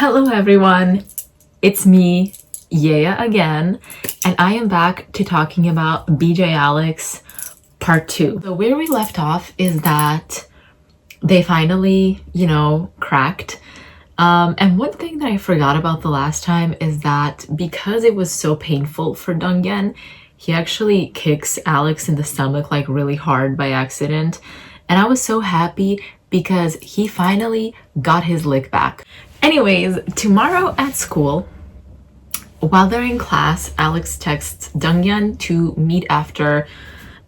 Hello everyone, it's me, Yaya again, and I am back to talking about BJ Alex part 2. So where we left off is that they finally, cracked. And one thing that I forgot about the last time is that because it was so painful for Dongyan, he actually kicks Alex in the stomach like really hard by accident. And I was so happy because he finally got his lick back. Anyways, tomorrow at school, while they're in class, Alex texts Dongyan to meet after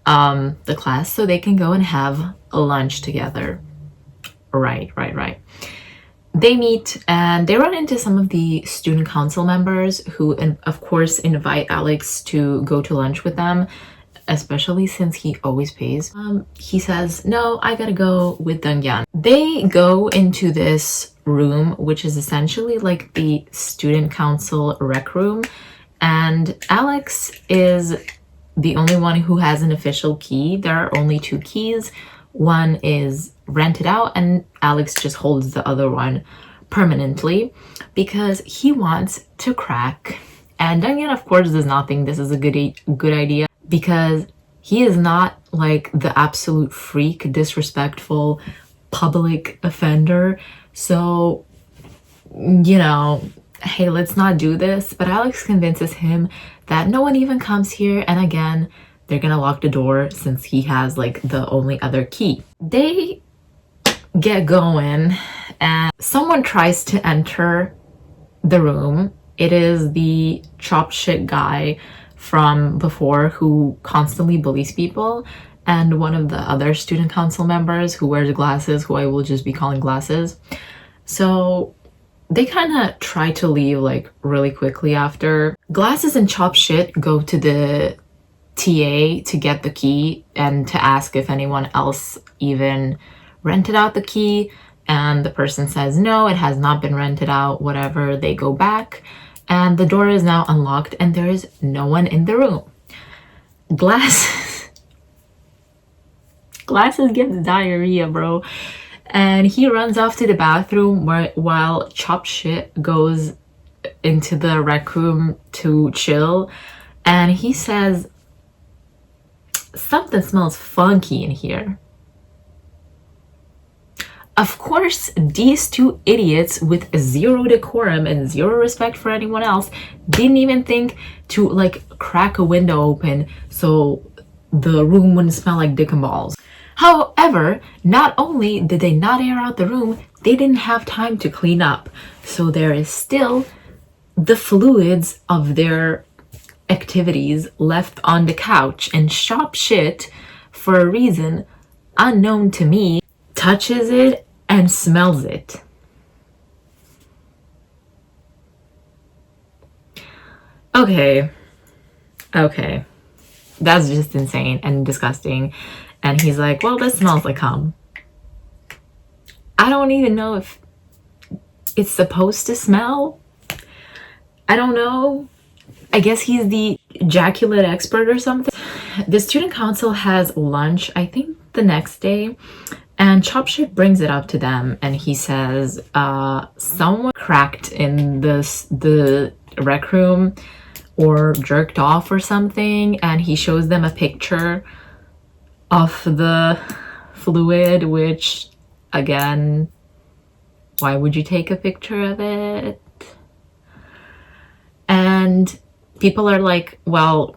the class so they can go and have a lunch together. Right. They meet and they run into some of the student council members who, of course, invite Alex to go to lunch with them, especially since he always pays. He says, no, I gotta go with Dongyan. They go into this room, which is essentially like the student council rec room, and Alex is the only one who has an official key. There are only two keys. One is rented out and Alex just holds the other one permanently because he wants to crack. And Dongyan, of course, does not think this is a good idea because he is not like the absolute freak, disrespectful public offender. So, hey, let's not do this. But Alex convinces him that no one even comes here. And again, they're gonna lock the door since he has like the only other key. They get going and someone tries to enter the room. It is the chop shit guy from before who constantly bullies people, and one of the other student council members who wears glasses, who I will just be calling Glasses. So they kind of try to leave like really quickly after. Glasses and Chop Shit go to the TA to get the key and to ask if anyone else even rented out the key, and the person says no, it has not been rented out, whatever. They go back and the door is now unlocked and there is no one in the room. Glasses gets diarrhea, bro, and he runs off to the bathroom while Chop Shit goes into the rec room to chill, and he says something smells funky in here. Of course, these two idiots with zero decorum and zero respect for anyone else didn't even think to like crack a window open so the room wouldn't smell like dick and balls. However, not only did they not air out the room, they didn't have time to clean up. So there is still the fluids of their activities left on the couch, and Chop Shit, for a reason unknown to me, touches it and smells it. Okay. That's just insane and disgusting. And he's like, well, this smells like cum. I don't even know if it's supposed to smell. I don't know. I guess he's the ejaculate expert or something. The student council has lunch, I think the next day, and Chop Shit brings it up to them and he says, someone cracked in the rec room or jerked off or something, and he shows them a picture of the fluid, which, again, why would you take a picture of it? And people are like, well,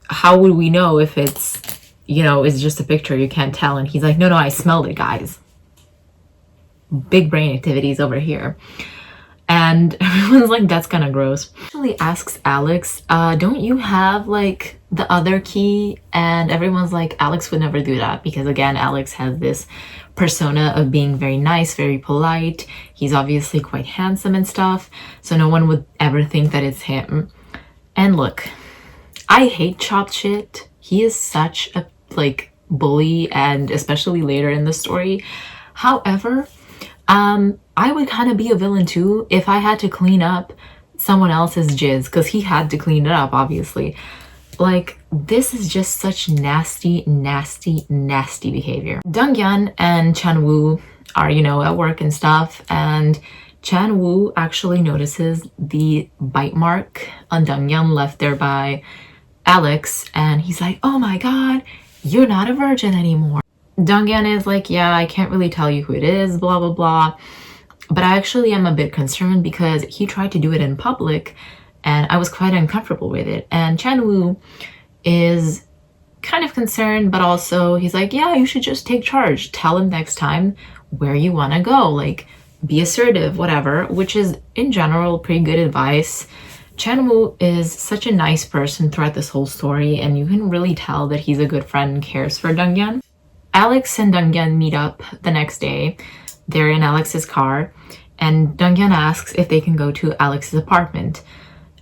how would we know if it's, it's just a picture, you can't tell? And he's like, no, I smelled it, guys. Big brain activities over here. And everyone's like, that's kind of gross. Actually asks Alex, don't you have like the other key? And everyone's like, Alex would never do that because, again, Alex has this persona of being very nice, very polite. He's obviously quite handsome and stuff, so no one would ever think that it's him. And look, I hate Chop Shit. He is such a like bully, and especially later in the story. However, I would kind of be a villain too if I had to clean up someone else's jizz, because he had to clean it up, obviously. Like, this is just such nasty behavior. Dongyan and Chanwoo are, at work and stuff, and Chan Woo actually notices the bite mark on Donghyun left there by Alex, and he's like, oh my god, you're not a virgin anymore. Donghyun is like, yeah, I can't really tell you who it is, blah blah blah. But I actually am a bit concerned because he tried to do it in public and I was quite uncomfortable with it. And Chan Woo is kind of concerned, but also he's like, yeah, you should just take charge. Tell him next time where you want to go. Like, be assertive, whatever, which is in general pretty good advice. Chan Woo is such a nice person throughout this whole story, and you can really tell that he's a good friend and cares for Donghyun. Alex and Donghyun meet up the next day. They're in Alex's car, and Donghyun asks if they can go to Alex's apartment.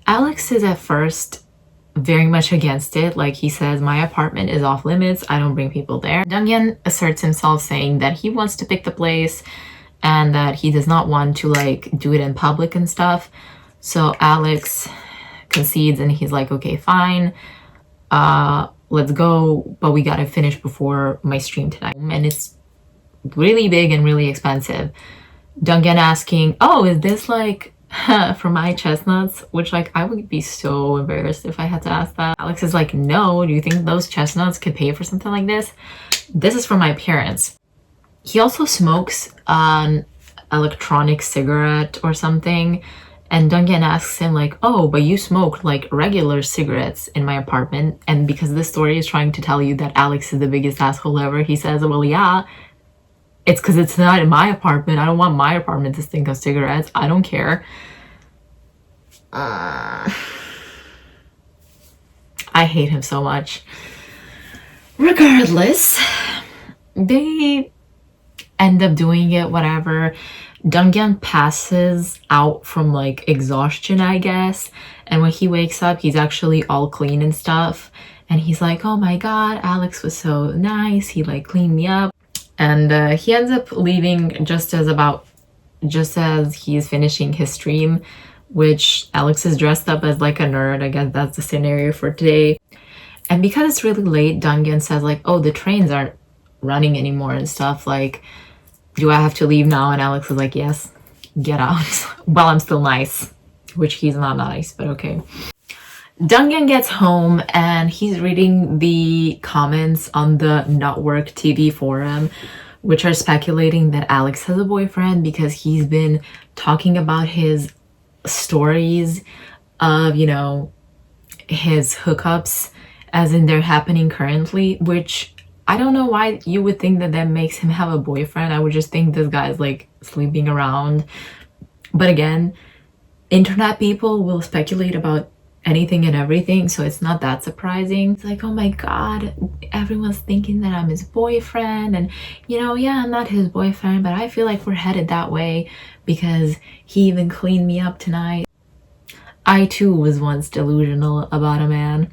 Alex is at first very much against it. Like, he says, my apartment is off limits, I don't bring people there. Donghyun asserts himself, saying that he wants to pick the place and that he does not want to like do it in public and stuff. So Alex concedes and he's like, okay, fine, let's go, but we gotta finish before my stream tonight. And it's really big and really expensive. Donghyun asking, oh, is this like for my chestnuts? Which, like, I would be so embarrassed if I had to ask that. Alex is like, no, do you think those chestnuts could pay for something like this? This is for my parents. He also smokes an electronic cigarette or something, and Donghyun asks him like, oh, but you smoke like regular cigarettes in my apartment. And because this story is trying to tell you that Alex is the biggest asshole ever, he says, well, yeah, it's because it's not in my apartment. I don't want my apartment to stink of cigarettes. I don't care. I hate him so much. Regardless, they end up doing it, whatever. Donghyun passes out from like exhaustion, I guess. And when he wakes up, he's actually all clean and stuff. And he's like, oh my god, Alex was so nice. He like cleaned me up. And he ends up leaving just as he's finishing his stream, which Alex is dressed up as like a nerd. I guess that's the scenario for today. And because it's really late, Donghyun says like, oh, the trains aren't running anymore and stuff. Like, do I have to leave now? And Alex is like, yes, get out. Well, I'm still nice, which he's not nice, but okay. Donghyun gets home and he's reading the comments on the Not Work TV forum, which are speculating that Alex has a boyfriend because he's been talking about his stories of, you know, his hookups as in they're happening currently, which I don't know why you would think that that makes him have a boyfriend. I would just think this guy's like sleeping around. But again, internet people will speculate about anything and everything, so it's not that surprising. It's like, oh my god, everyone's thinking that I'm his boyfriend, and you know, yeah, I'm not his boyfriend, but I feel like we're headed that way because he even cleaned me up tonight. I too was once delusional about a man.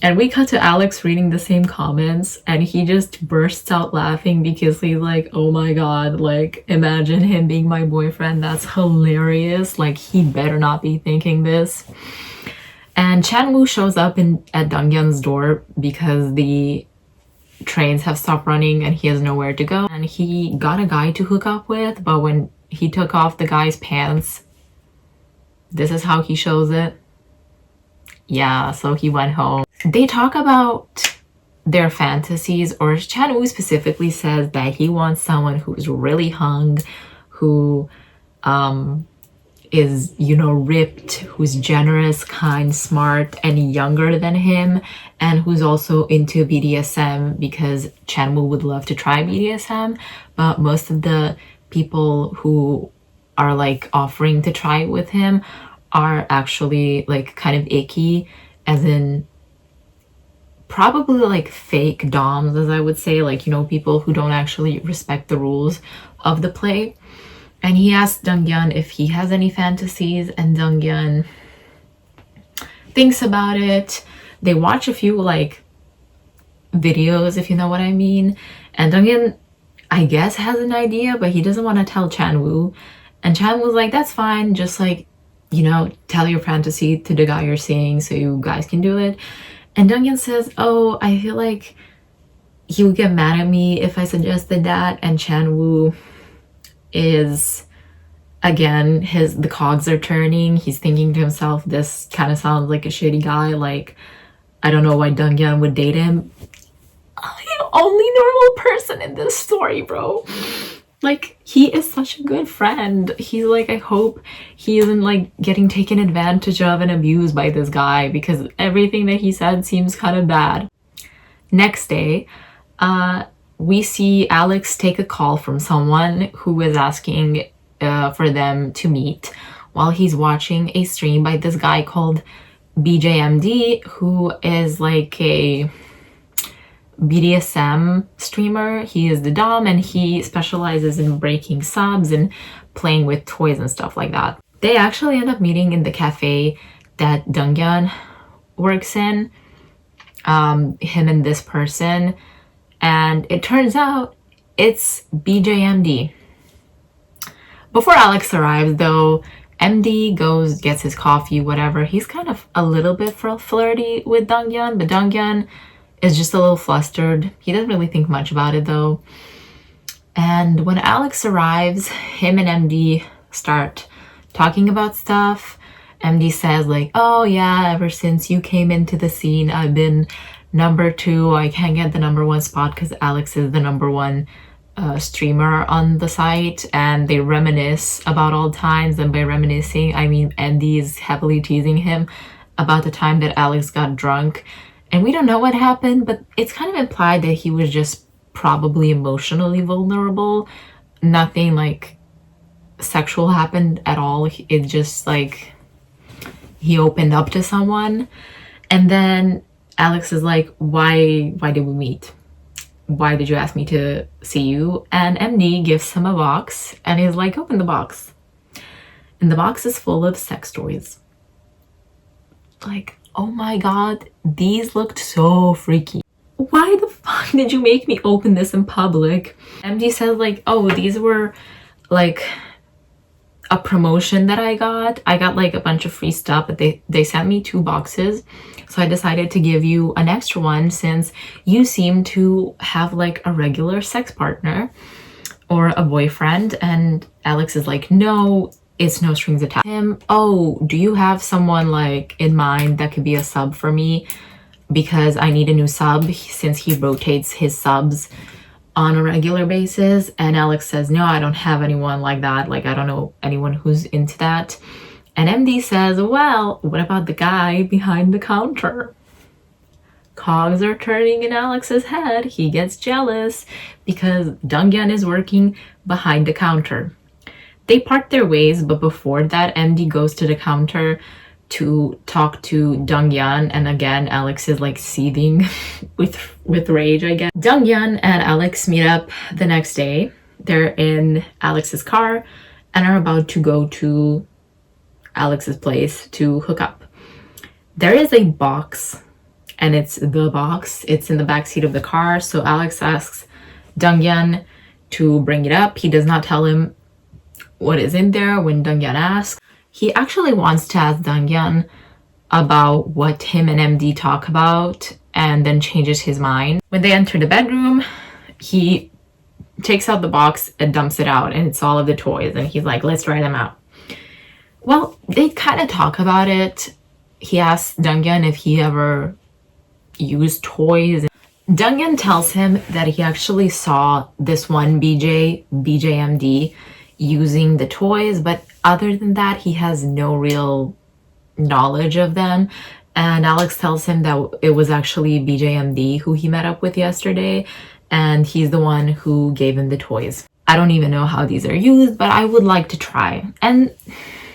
And we cut to Alex reading the same comments and he just bursts out laughing because he's like, oh my god, like, imagine him being my boyfriend. That's hilarious. Like, he better not be thinking this. And Chan Woo shows up at Donghyun's door because the trains have stopped running and he has nowhere to go. And he got a guy to hook up with, but when he took off the guy's pants, this is how he shows it. Yeah, so he went home. They talk about their fantasies, or Chan Woo specifically says that he wants someone who's really hung, who is, you know, ripped, who's generous, kind, smart, and younger than him, and who's also into BDSM because Chan Woo would love to try BDSM, but most of the people who are like offering to try it with him are actually like kind of icky, as in probably like fake doms, as I would say, like, you know, people who don't actually respect the rules of the play. And he asked Donghyun if he has any fantasies, and Donghyun thinks about it. They watch a few like videos, if you know what I mean, and Donghyun, I guess, has an idea, but he doesn't want to tell Chan Woo. And Chan Woo's like, that's fine, just like, you know, tell your fantasy to the guy you're seeing so you guys can do it. And Donghyun says, oh, I feel like he would get mad at me if I suggested that. And Chan Woo is, again, the cogs are turning. He's thinking to himself, this kind of sounds like a shitty guy. Like, I don't know why Donghyun would date him. I'm the only normal person in this story, bro. Like, he is such a good friend. He's like, I hope he isn't like getting taken advantage of and abused by this guy, because everything that he said seems kind of bad. Next day, we see Alex take a call from someone who is asking for them to meet while he's watching a stream by this guy called BJMD, who is like a BDSM streamer. He is the dom and he specializes in breaking subs and playing with toys and stuff like that. They actually end up meeting in the cafe that Donghyun works in, him and this person, and it turns out it's BJMD. Before Alex arrives though, MD gets his coffee, whatever. He's kind of a little bit flirty with Donghyun, but Donghyun is just a little flustered. He doesn't really think much about it though. And when Alex arrives, him and MD start talking about stuff. MD says like, oh yeah, ever since you came into the scene, I've been number 2. I can't get the number 1 spot because Alex is the number 1 streamer on the site. And they reminisce about old times, and by reminiscing I mean MD is heavily teasing him about the time that Alex got drunk. And we don't know what happened, but it's kind of implied that he was just probably emotionally vulnerable. Nothing like sexual happened at all. It just like he opened up to someone. And then Alex is like, why did we meet? Why did you ask me to see you? And MD gives him a box and he's like, open the box. And the box is full of sex toys. Like, oh my god, these looked so freaky. Why the fuck did you make me open this in public? MD says like, oh, these were like a promotion that I got. I got like a bunch of free stuff, but they sent me 2 boxes. So I decided to give you an extra one since you seem to have like a regular sex partner or a boyfriend. And Alex is like, no, it's no strings attached. Oh, do you have someone like in mind that could be a sub for me? Because I need a new sub since he rotates his subs on a regular basis. And Alex says, no, I don't have anyone like that. Like, I don't know anyone who's into that. And MD says, well, what about the guy behind the counter? Cogs are turning in Alex's head. He gets jealous because Donghyun is working behind the counter. They part their ways, but before that, MD goes to the counter to talk to Donghyun, and again, Alex is like seething with rage, I guess. Donghyun and Alex meet up the next day. They're in Alex's car and are about to go to Alex's place to hook up. There is a box, and it's the box. It's in the backseat of the car, so Alex asks Donghyun to bring it up. He does not tell him what is in there when Donghyun asks. He actually wants to ask Donghyun about what him and MD talk about and then changes his mind. When they enter the bedroom, he takes out the box and dumps it out, and it's all of the toys, and he's like, let's try them out. Well, they kind of talk about it. He asks Donghyun if he ever used toys. Donghyun tells him that he actually saw this one BJMD using the toys, but other than that, he has no real knowledge of them. And Alex tells him that it was actually BJMD who he met up with yesterday, and he's the one who gave him the toys. I don't even know how these are used, but I would like to try. And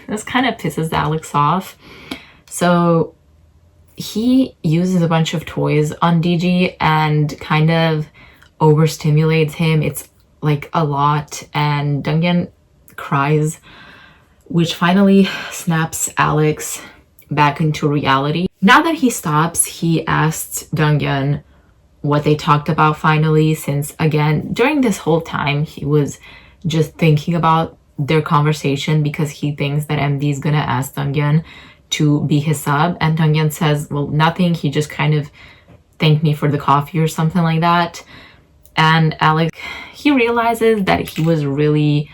this kind of pisses Alex off. So he uses a bunch of toys on DG and kind of overstimulates him. It's like a lot, and Donghyun cries, which finally snaps Alex back into reality. Now that he stops, he asks Donghyun what they talked about finally, since again, during this whole time, he was just thinking about their conversation because he thinks that MD is gonna ask Donghyun to be his sub, and Donghyun says, well, nothing, he just kind of thanked me for the coffee or something like that. And Alex, he realizes that he was really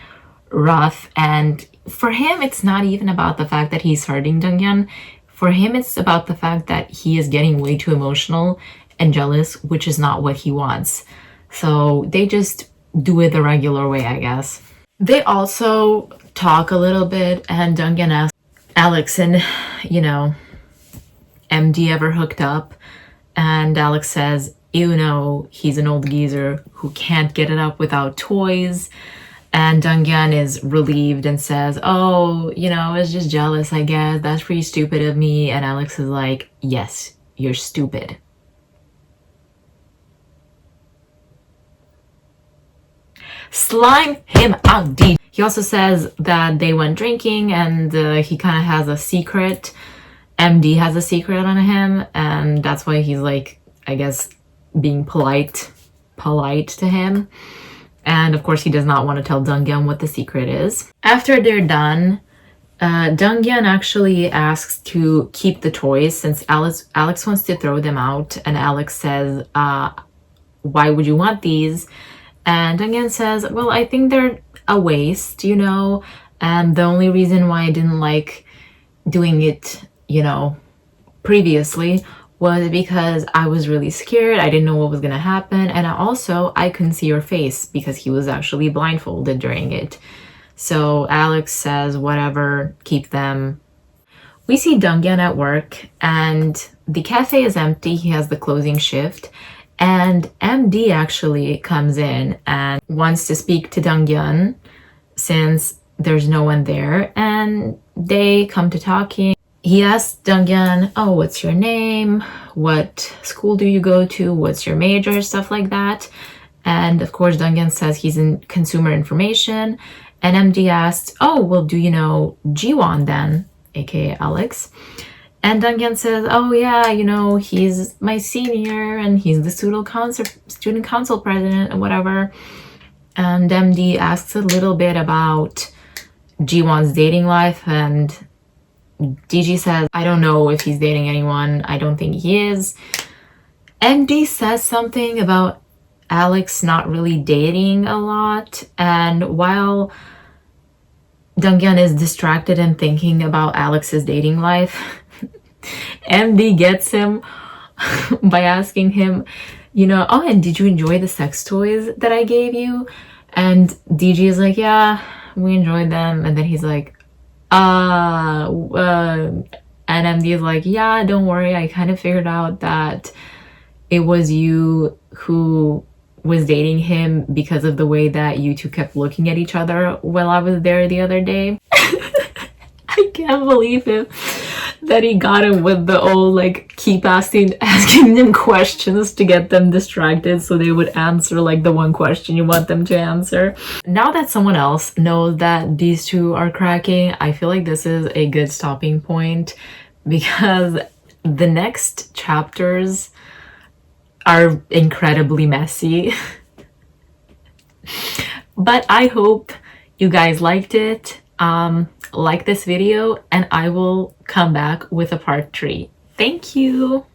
rough, and for him it's not even about the fact that he's hurting Donghyun. For him it's about the fact that he is getting way too emotional and jealous, which is not what he wants. So they just do it the regular way, I guess. They also talk a little bit, and Donghyun asks Alex, and MD ever hooked up? And Alex says, you know, he's an old geezer who can't get it up without toys. And Donghyun is relieved and says, oh, I was just jealous, I guess. That's pretty stupid of me. And Alex is like, yes, you're stupid. Slime him out, D. He also says that they went drinking, and he kind of has a secret. MD has a secret on him, and that's why he's like, I guess, being polite to him. And of course he does not want to tell Donghyun what the secret is. After they're done, Donghyun actually asks to keep the toys since Alex wants to throw them out, and Alex says, why would you want these? And Donghyun says, well, I think they're a waste, and the only reason why I didn't like doing it, previously was because I was really scared. I didn't know what was going to happen. And I couldn't see your face because he was actually blindfolded during it. So Alex says, whatever, keep them. We see Donghyun at work, and the cafe is empty. He has the closing shift. And MD actually comes in and wants to speak to Donghyun since there's no one there. And they come to talking. He asks Donghyun, oh, what's your name? What school do you go to? What's your major? Stuff like that. And of course, Donghyun says he's in consumer information. And MD asks, oh, well, do you know Jiwon then? AKA Alex. And Donghyun says, oh, yeah, he's my senior and he's the student council president and whatever. And MD asks a little bit about Jiwon's dating life, and DG says, I don't know if he's dating anyone. I don't think he is. MD says something about Alex not really dating a lot. And while Donghyun is distracted and thinking about Alex's dating life, MD gets him by asking him, oh, and did you enjoy the sex toys that I gave you? And DG is like, yeah, we enjoyed them. And then he's like, and MD is like, yeah, don't worry, I kind of figured out that it was you who was dating him because of the way that you two kept looking at each other while I was there the other day. I can't believe it that he got him with the old keep asking them questions to get them distracted so they would answer the one question you want them to answer. Now that someone else knows that these two are cracking, I feel like this is a good stopping point because the next chapters are incredibly messy. But I hope you guys liked it. Like this video, and I will come back with a part 3. Thank you.